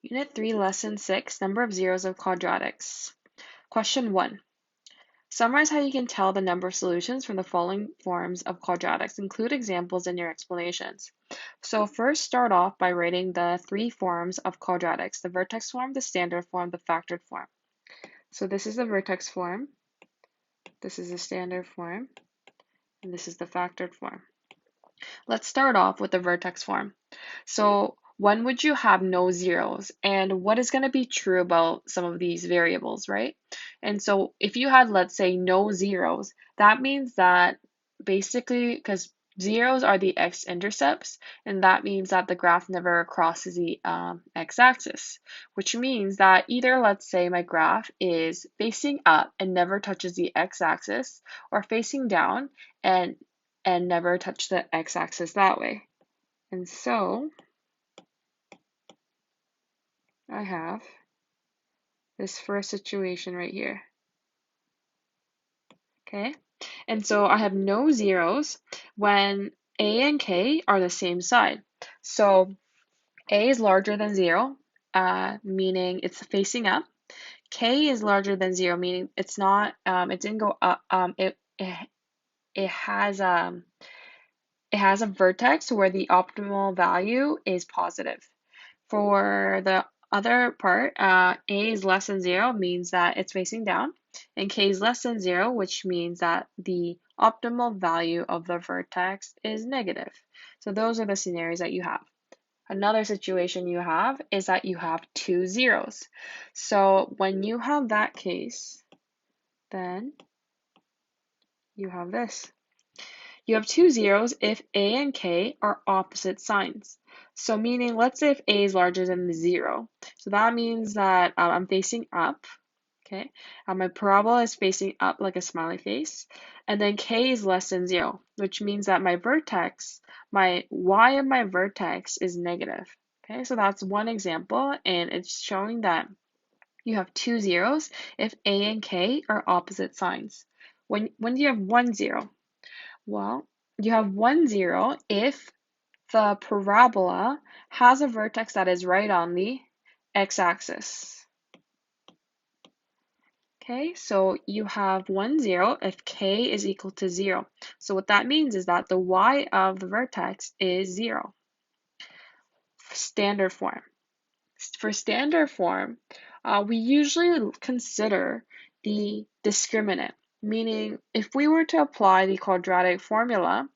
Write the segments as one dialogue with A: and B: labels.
A: Unit 3, Lesson 6, Number of Zeros of Quadratics. Question 1. Summarize how you can tell the number of solutions from the following forms of quadratics. Include examples in your explanations. So first start off by writing the three forms of quadratics: the vertex form, the standard form, the factored form. So this is the vertex form, this is the standard form, and this is the factored form. Let's start off with the vertex form. So when would you have no zeros? And what is going to be true about some of these variables, right? And so if you had, let's say, no zeros, that means that basically, because zeros are the x-intercepts, and that means that the graph never crosses the x-axis, which means that either, let's say, my graph is facing up and never touches the x-axis, or facing down and never touch the x-axis that way. And so I have this first situation right here. Okay, and so I have no zeros when a and k are the same side. So a is larger than 0, meaning it's facing up. K is larger than 0, meaning it's not. It didn't go up. It has a vertex where the optimal value is positive. For the other part, a is less than 0 means that it's facing down, and k is less than 0, which means that the optimal value of the vertex is negative. So those are the scenarios that you have. Another situation you have is that you have two zeros. So when you have that case, then you have this. You have two zeros if a and k are opposite signs. So meaning, let's say if a is larger than the 0. So that means that I'm facing up, okay? My parabola is facing up like a smiley face. And then k is less than 0, which means that my vertex, my y of my vertex is negative. Okay, so that's one example, and it's showing that you have two zeros if a and k are opposite signs. When do you have 1 0? Well, you have 1 0 if the parabola has a vertex that is right on the x-axis. Okay, so you have 1 0 if k is equal to 0. So what that means is that the y of the vertex is 0. Standard form. For standard form, we usually consider the discriminant, meaning if we were to apply the quadratic formula,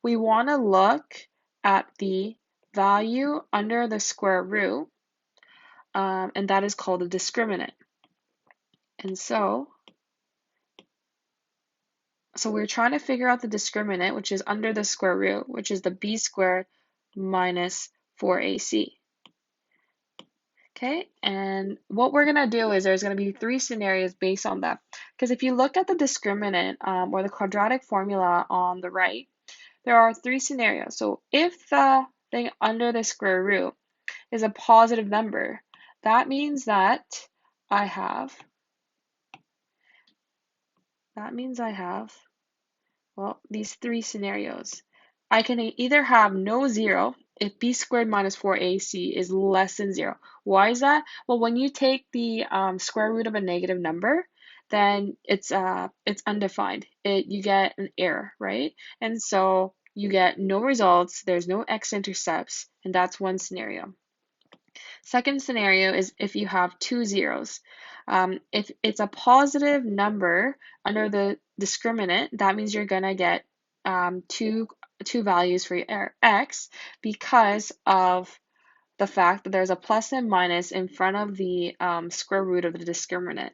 A: we want to look at the value under the square root, and that is called a discriminant. And so we're trying to figure out the discriminant, which is under the square root, which is the b squared minus 4ac. Okay, and what we're going to do is there's going to be three scenarios based on that. Because if you look at the discriminant or the quadratic formula on the right, there are three scenarios. So if the thing under the square root is a positive number, that means that I have, well, these three scenarios. I can either have no 0 if b squared minus 4ac is less than 0. Why is that? Well, when you take the square root of a negative number, then it's undefined. You get an error, right? And so you get no results, there's no x-intercepts, and that's one scenario. Second scenario is if you have two zeros. If it's a positive number under the discriminant, that means you're going to get two values for your x because of the fact that there's a plus and minus in front of the square root of the discriminant.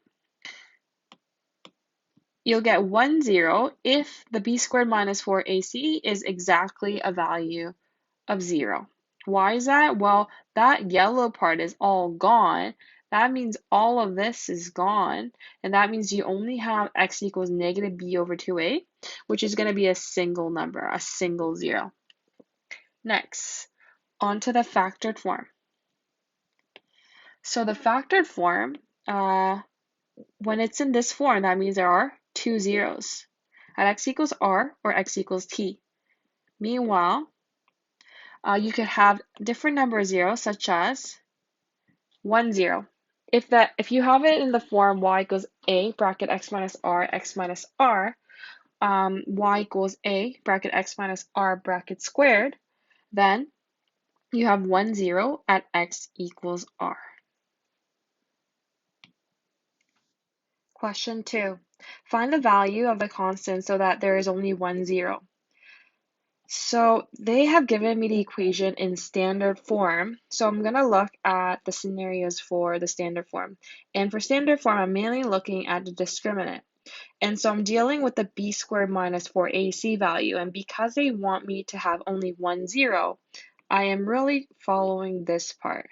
A: You'll get 1 0 if the b squared minus 4ac is exactly a value of 0. Why is that? Well, that yellow part is all gone. That means all of this is gone, and that means you only have x equals negative b over 2a, which is going to be a single number, a single 0. Next, on to the factored form. So the factored form, when it's in this form, that means there are two zeros at x equals r or x equals t. Meanwhile, you could have different number of zeros, such as 1, 0. If you have it in the form y equals a bracket x minus r, y equals a bracket x minus r bracket squared, then you have 1, 0 at x equals r. Question 2. Find the value of the constant so that there is only 1, 0. So they have given me the equation in standard form. So I'm going to look at the scenarios for the standard form. And for standard form, I'm mainly looking at the discriminant. And so I'm dealing with the b squared minus 4ac value. And because they want me to have only 1, 0, I am really following this part,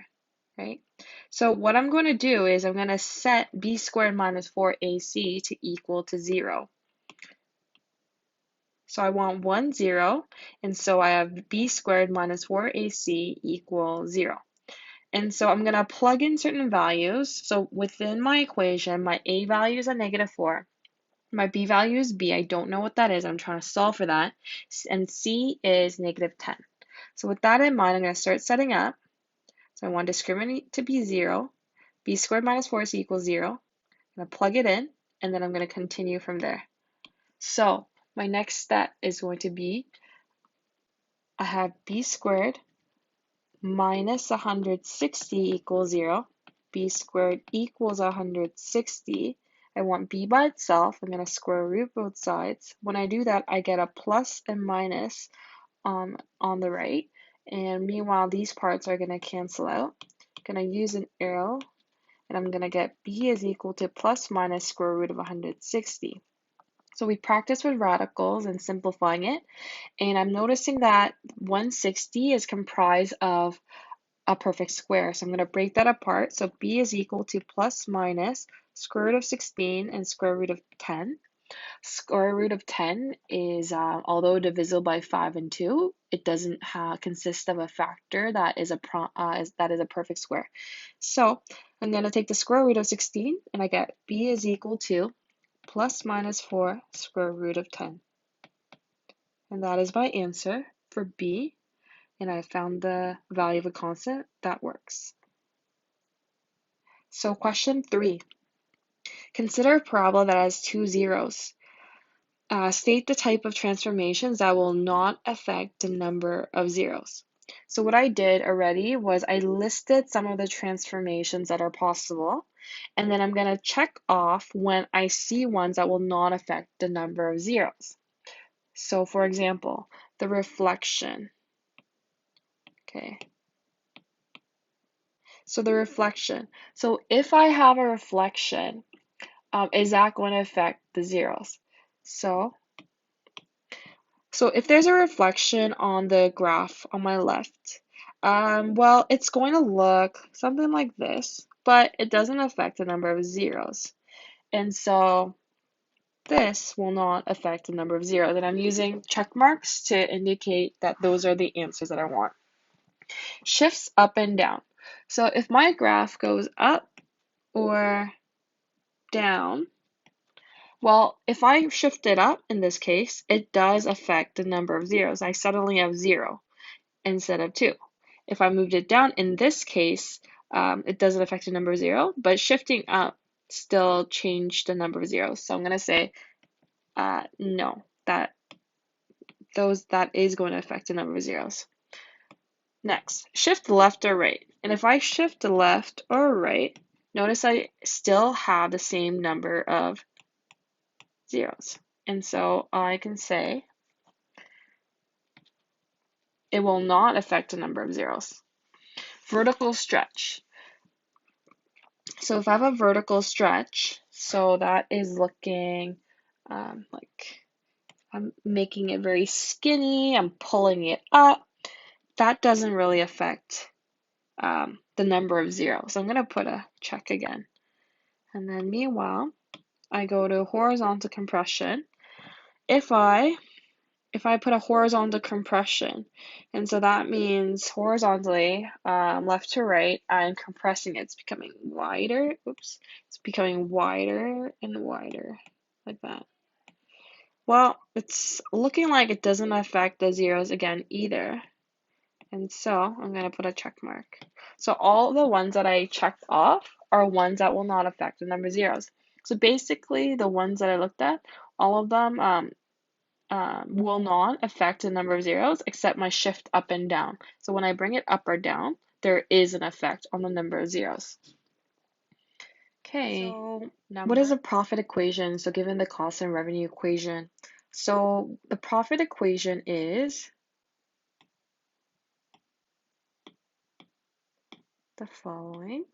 A: right? So what I'm going to do is I'm going to set b squared minus 4ac to equal to 0. So I want 1, 0, and so I have b squared minus 4ac equals 0. And so I'm going to plug in certain values. So within my equation, my a value is a -4. My b value is b. I don't know what that is. I'm trying to solve for that. And c is -10. So with that in mind, I'm going to start setting up. So I want discriminant to be 0. B squared minus 4ac equals 0. I'm going to plug it in, and then I'm going to continue from there. So my next step is going to be, I have b squared minus 160 equals 0. B squared equals 160. I want b by itself. I'm going to square root both sides. When I do that, I get a plus and minus on the right. And meanwhile, these parts are going to cancel out. I'm going to use an arrow, and I'm going to get b is equal to plus minus square root of 160. So we practice with radicals and simplifying it, and I'm noticing that 160 is comprised of a perfect square. So I'm going to break that apart. So b is equal to plus minus square root of 16 and square root of 10. Square root of 10 is, although divisible by 5 and 2, it doesn't consist of a factor that is a perfect square. So I'm going to take the square root of 16, and I get b is equal to plus minus 4 square root of 10. And that is my answer for b, and I found the value of a constant that works. So question 3. Consider a parabola that has 2 zeros. State the type of transformations that will not affect the number of zeros. So what I did already was I listed some of the transformations that are possible, and then I'm going to check off when I see ones that will not affect the number of zeros. So for example, the reflection. Okay. So the reflection. So if I have a reflection, is that going to affect the zeros? So if there's a reflection on the graph on my left, well, it's going to look something like this, but it doesn't affect the number of zeros. And so this will not affect the number of zeros. And I'm using check marks to indicate that those are the answers that I want. Shifts up and down. So if my graph goes up or down, well, if I shift it up in this case, it does affect the number of zeros. I suddenly have 0 instead of 2. If I moved it down in this case, it doesn't affect the number of 0, but shifting up still changed the number of zeros. So I'm going to say no, that is going to affect the number of zeros. Next, shift left or right. And if I shift left or right, notice I still have the same number of zeros. And so I can say it will not affect the number of zeros. Vertical stretch. So if I have a vertical stretch, so that is looking like I'm making it very skinny, I'm pulling it up, that doesn't really affect the number of zeros. So I'm going to put a check again. And then meanwhile, I go to horizontal compression. If I put a horizontal compression, and so that means horizontally, left to right, I'm compressing it. It's becoming wider. Oops. It's becoming wider and wider, like that. Well, it's looking like it doesn't affect the zeros again either. And so I'm going to put a check mark. So all the ones that I checked off are ones that will not affect the number of zeros. So basically, the ones that I looked at, all of them will not affect the number of zeros except my shift up and down. So when I bring it up or down, there is an effect on the number of zeros. Okay, so what is a profit equation? So given the cost and revenue equation. So the profit equation is the following.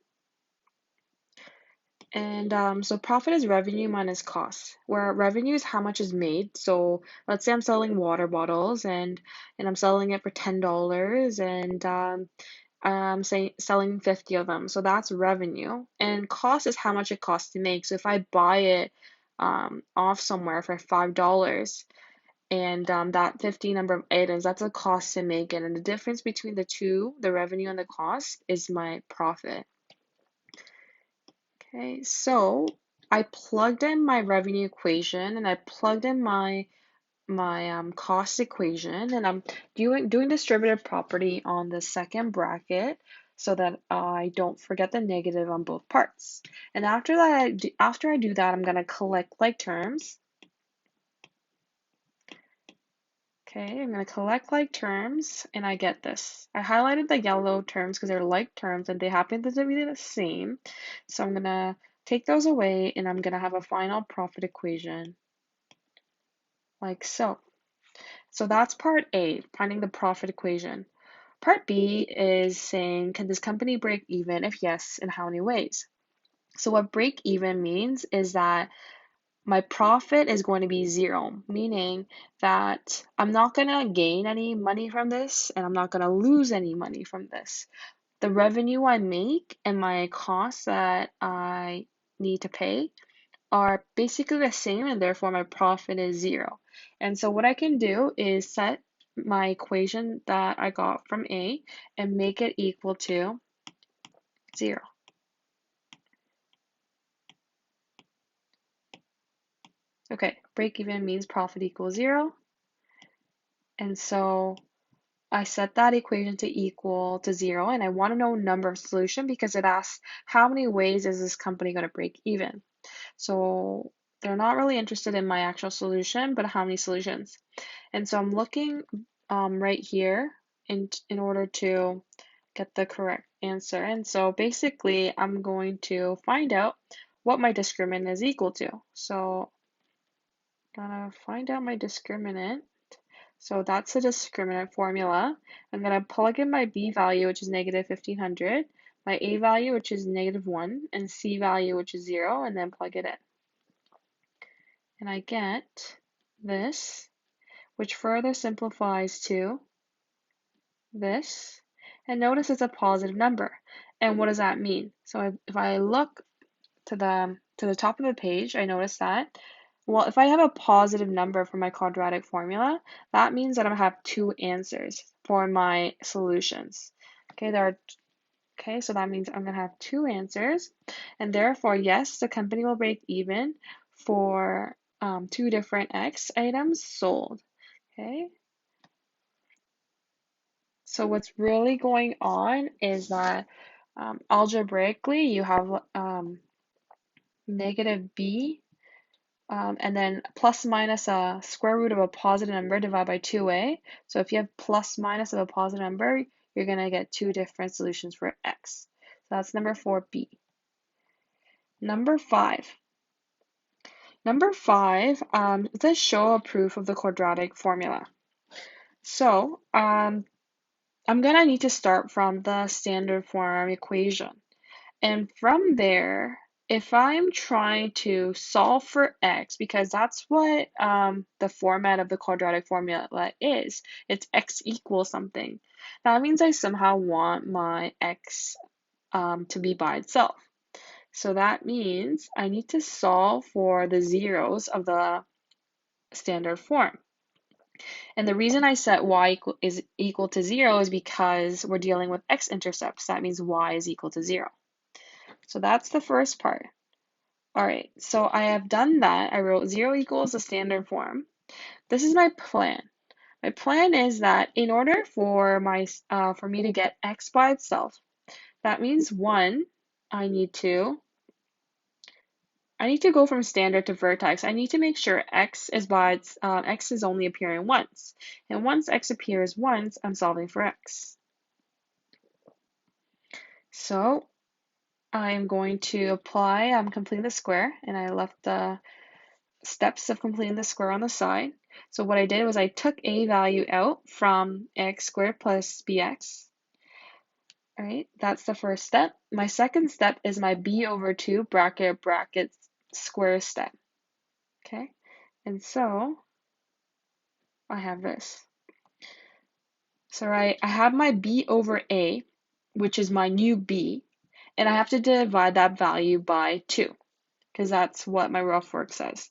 A: And so profit is revenue minus cost, where revenue is how much is made. So let's say I'm selling water bottles and I'm selling it for $10 and I'm selling 50 of them. So that's revenue. And cost is how much it costs to make. So if I buy it off somewhere for $5 and that 50 number of items, that's a cost to make it. And the difference between the two, the revenue and the cost, is my profit. Okay, so I plugged in my revenue equation and I plugged in my cost equation, and I'm doing distributive property on the second bracket so that I don't forget the negative on both parts. And after I do that, I'm gonna collect like terms. Okay, I'm gonna collect like terms, and I get this. I highlighted the yellow terms because they're like terms and they happen to be the same. So I'm gonna take those away, and I'm gonna have a final profit equation like so. So that's part A, finding the profit equation. Part B is saying, can this company break even? If yes, in how many ways? So what break even means is that my profit is going to be zero, meaning that I'm not going to gain any money from this and I'm not going to lose any money from this. The revenue I make and my costs that I need to pay are basically the same, and therefore my profit is zero. And so what I can do is set my equation that I got from A and make it equal to 0. Okay, break even means profit equals 0. And so I set that equation to equal to 0, and I want to know number of solution because it asks how many ways is this company going to break even. So they're not really interested in my actual solution, but how many solutions. And so I'm looking right here in order to get the correct answer. And so basically, I'm going to find out what my discriminant is equal to. So I'm gonna find out my discriminant. So that's the discriminant formula. I'm gonna plug in my B value, which is negative 1500, my A value, which is negative 1, and C value, which is 0, and then plug it in. And I get this, which further simplifies to this. And notice it's a positive number. And what does that mean? So if I look to the top of the page, I notice that, well, if I have a positive number for my quadratic formula, that means that I have two answers for my solutions. Okay, so that means I'm going to have two answers. And therefore, yes, the company will break even for two different X items sold. Okay. So what's really going on is that algebraically you have negative b and then plus minus a square root of a positive number divided by 2a. So if you have plus minus of a positive number, you're going to get two different solutions for x. So that's number 4b. Number 5. Number 5, let's show a proof of the quadratic formula. So I'm going to need to start from the standard form equation. And from there, if I'm trying to solve for x, because that's what the format of the quadratic formula is, it's x equals something. That means I somehow want my x to be by itself. So that means I need to solve for the zeros of the standard form. And the reason I set y is equal to 0 is because we're dealing with x-intercepts. That means y is equal to 0. So that's the first part. All right, so I have done that. I wrote 0 equals the standard form. This is my plan. My plan is that in order for me to get x by itself, that means one, I need to go from standard to vertex. I need to make sure x is only appearing once. And once x appears once, I'm solving for x. So I'm going to apply, I'm completing the square, and I left the steps of completing the square on the side. So what I did was I took a value out from x squared plus bx. All right, that's the first step. My second step is my b over 2 bracket square step. Okay, and so I have this. So I have my b over a, which is my new b, and I have to divide that value by 2, because that's what my rough work says.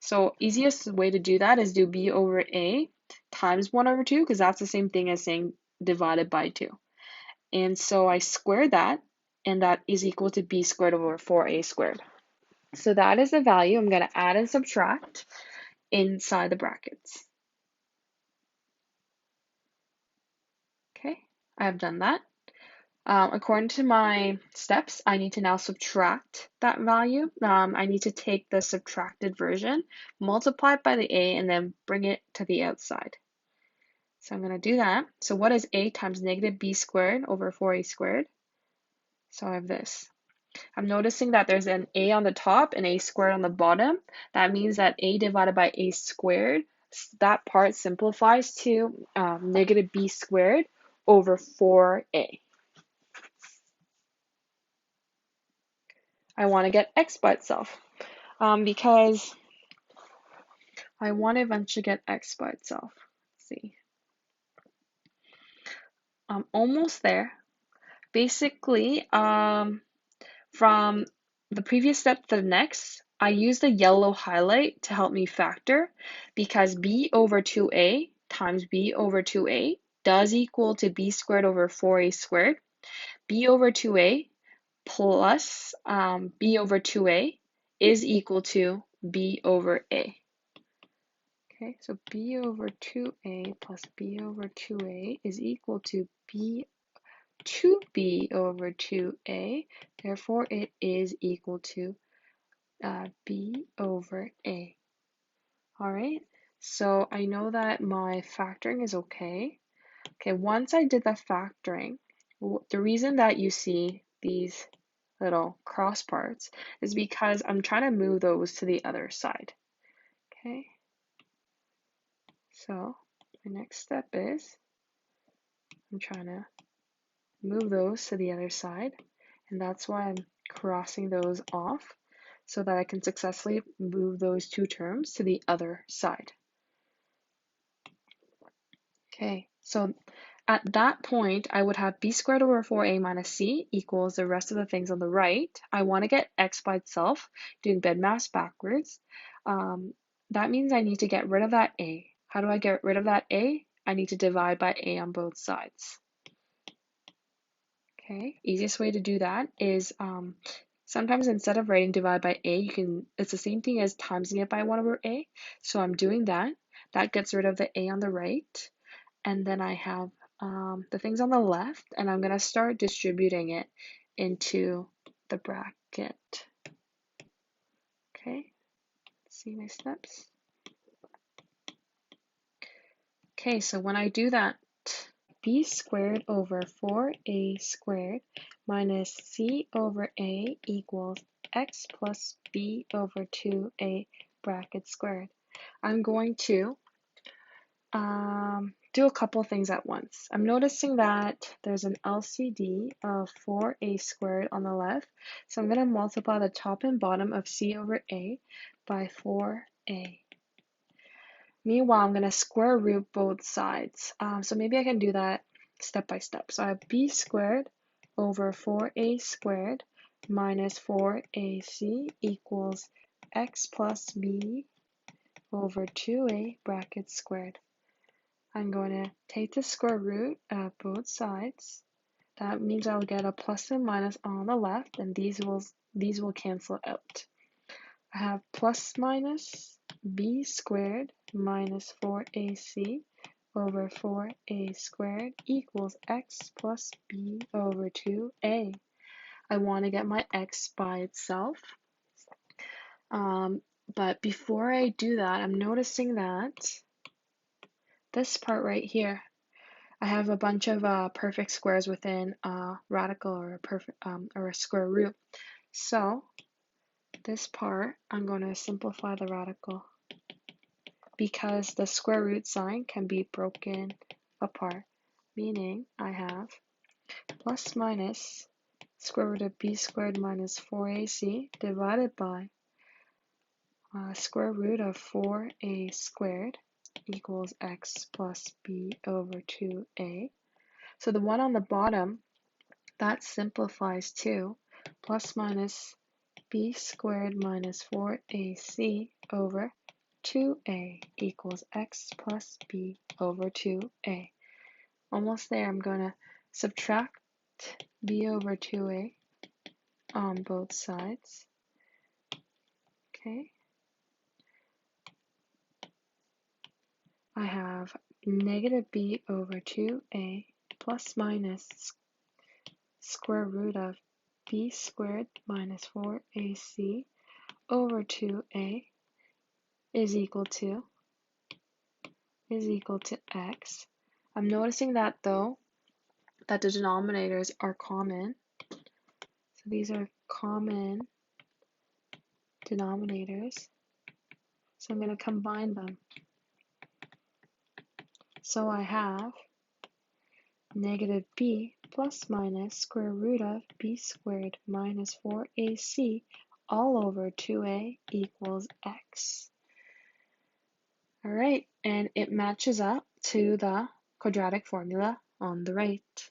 A: So easiest way to do that is do b over a times 1 over 2, because that's the same thing as saying divided by 2. And so I square that, and that is equal to b squared over 4a squared. So that is the value I'm going to add and subtract inside the brackets. Okay, I have done that. According to my steps, I need to now subtract that value. I need to take the subtracted version, multiply it by the a, and then bring it to the outside. So I'm going to do that. So what is a times negative b squared over 4a squared? So I have this. I'm noticing that there's an a on the top and a squared on the bottom. That means that a divided by a squared, that part simplifies to negative b squared over 4a. I want to get x by itself because I want to eventually get x by itself. Let's see. I'm almost there. Basically, from the previous step to the next, I use the yellow highlight to help me factor because b over 2a times b over 2a does equal to b squared over 4a squared. B over 2a plus b over 2a is equal to b over a. Okay, so b over 2a plus b over 2a is equal to b 2b over 2a. Therefore, it is equal to b over a. All right, so I know that my factoring is okay. Okay, once I did the factoring, the reason that you see these little cross parts is because I'm trying to move those to the other side. Okay, so my next step is I'm trying to move those to the other side, and that's why I'm crossing those off so that I can successfully move those two terms to the other side. Okay, so at that point, I would have b squared over 4a minus c equals the rest of the things on the right. I want to get x by itself, doing BEDMAS backwards. That means I need to get rid of that a. How do I get rid of that a? I need to divide by a on both sides. Okay, easiest way to do that is sometimes instead of writing divide by a, it's the same thing as timesing it by 1 over a. So I'm doing that. That gets rid of the a on the right. And then I have the things on the left, and I'm going to start distributing it into the bracket. Okay, let's see my steps. Okay, so when I do that, b squared over 4a squared minus c over a equals x plus b over 2a bracket squared. I'm going to do a couple things at once. I'm noticing that there's an LCD of 4a squared on the left, so I'm going to multiply the top and bottom of c over a by 4a. Meanwhile, I'm going to square root both sides. So maybe I can do that step by step. So I have b squared over 4a squared minus 4ac equals x plus b over 2a bracket squared. I'm going to take the square root of both sides. That means I'll get a plus and minus on the left, and these will cancel out. I have plus minus b squared minus 4ac over 4a squared equals x plus b over 2a. I want to get my x by itself. But before I do that, I'm noticing that this part right here, I have a bunch of perfect squares within a radical or a perfect or a square root. So this part, I'm going to simplify the radical because the square root sign can be broken apart, meaning I have plus minus square root of b squared minus 4ac divided by square root of 4a squared equals x plus b over 2a. So the one on the bottom, that simplifies to plus minus b squared minus 4ac over 2a equals x plus b over 2a. Almost there. I'm going to subtract b over 2a on both sides. Okay. I have negative b over 2a plus minus square root of b squared minus 4ac over 2a is equal to x. I'm noticing that though, that the denominators are common. So these are common denominators. So I'm going to combine them. So I have negative b plus minus square root of b squared minus 4ac all over 2a equals x. Alright, and it matches up to the quadratic formula on the right.